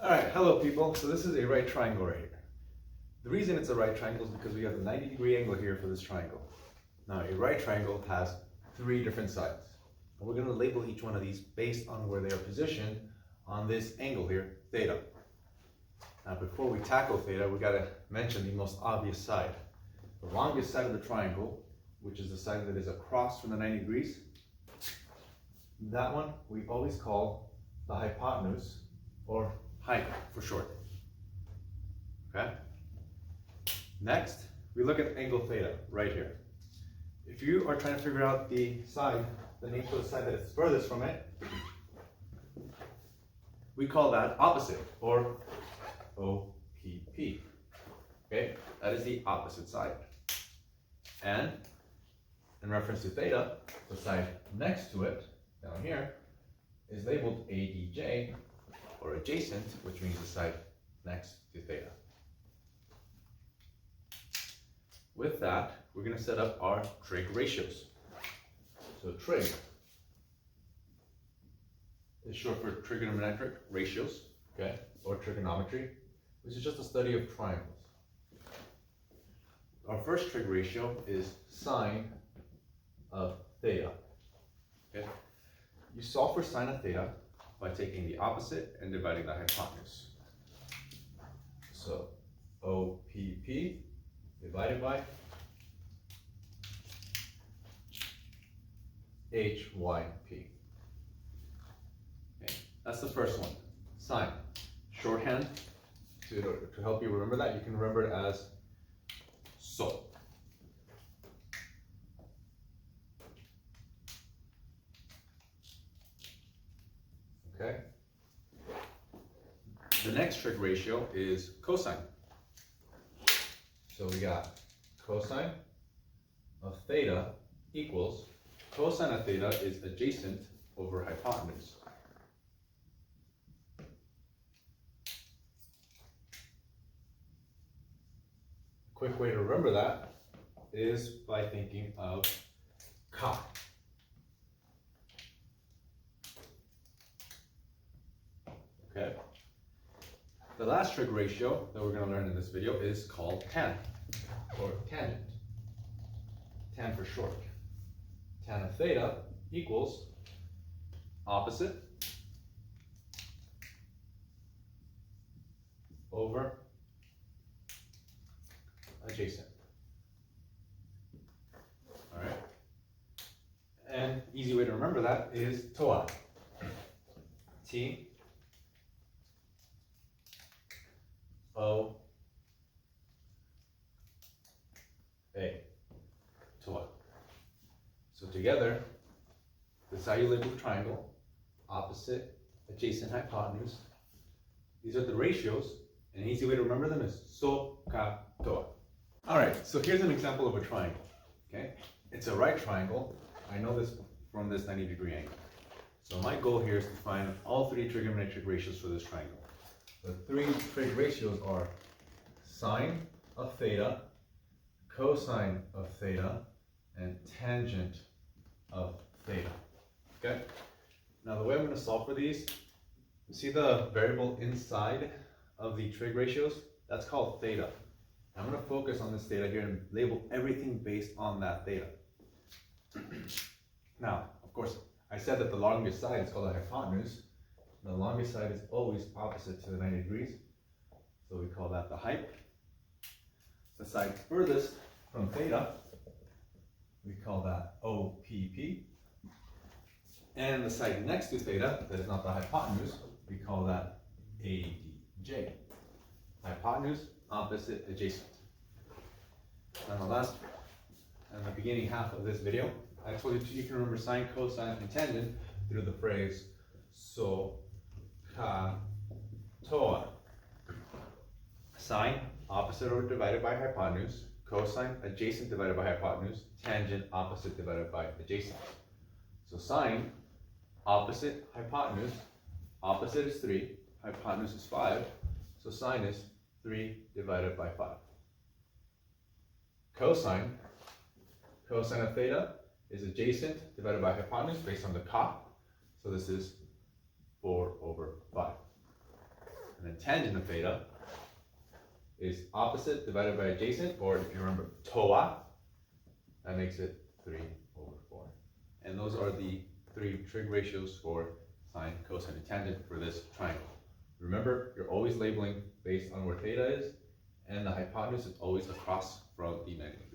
Alright, hello people. So this is a right triangle right here. The reason it's a right triangle is because we have a 90-degree angle here for this triangle. Now a right triangle has three different sides. And we're going to label each one of these based on where they are positioned on this angle here, theta. Now before we tackle theta, we got to mention the most obvious side. The longest side of the triangle, which is the side that is across from the 90 degrees, that one we always call the hypotenuse, or height for short. Okay? Next, we look at angle theta right here. If you are trying to figure out the side, the nature of the side that is furthest from it, we call that opposite, or OPP. Okay? That is the opposite side. And in reference to theta, the side next to it, down here, is labeled ADJ, or adjacent, which means the side next to theta. With that, we're going to set up our trig ratios. So trig is short for trigonometric ratios, okay, or trigonometry, which is just a study of triangles. Our first trig ratio is sine of theta. Okay, you solve for sine of theta by taking the opposite and dividing the hypotenuse. So OPP divided by HYP. Okay, that's the first one, sine. Shorthand, to help you remember that, you can remember it as SO. Okay. The next trig ratio is cosine. So we got cosine of theta equals, cosine of theta is adjacent over hypotenuse. A quick way to remember that is by thinking of cot. Okay. The last trig ratio that we're going to learn in this video is called tan, or tangent. Tan for short. Tan of theta equals opposite over adjacent. All right. And easy way to remember that is TOA. T O A. TOA. So together, this is how you label the triangle: opposite, adjacent, hypotenuse. These are the ratios, and an easy way to remember them is SOHCAHTOA. All right, so here's an example of a triangle. Okay, it's a right triangle. I know this from this 90-degree angle. So my goal here is to find all three trigonometric ratios for this triangle. The three trig ratios are sine of theta, cosine of theta, and tangent of theta. Okay? Now the way I'm going to solve for these, you see the variable inside of the trig ratios? That's called theta. I'm going to focus on this theta here and label everything based on that theta. Now, of course, I said that the longest side is called the hypotenuse. The longest side is always opposite to the 90 degrees. So we call that the hype. The side furthest from theta, we call that OPP. And the side next to theta, that is not the hypotenuse, we call that ADJ. Hypotenuse, opposite, adjacent. And the beginning half of this video, I told you can remember sine, cosine, and tangent through the phrase SOHCAHTOA. Sine, opposite or divided by hypotenuse. Cosine, adjacent divided by hypotenuse. Tangent, opposite divided by adjacent. So sine, opposite, hypotenuse. Opposite is 3, hypotenuse is 5. So sine is 3 divided by 5. Cosine of theta is adjacent divided by hypotenuse based on the cot. So this is 4 over 5. And then tangent of theta is opposite divided by adjacent, or if you remember TOA, that makes it 3/4. And those are the three trig ratios for sine, cosine, and tangent for this triangle. Remember, you're always labeling based on where theta is, and the hypotenuse is always across from the negative.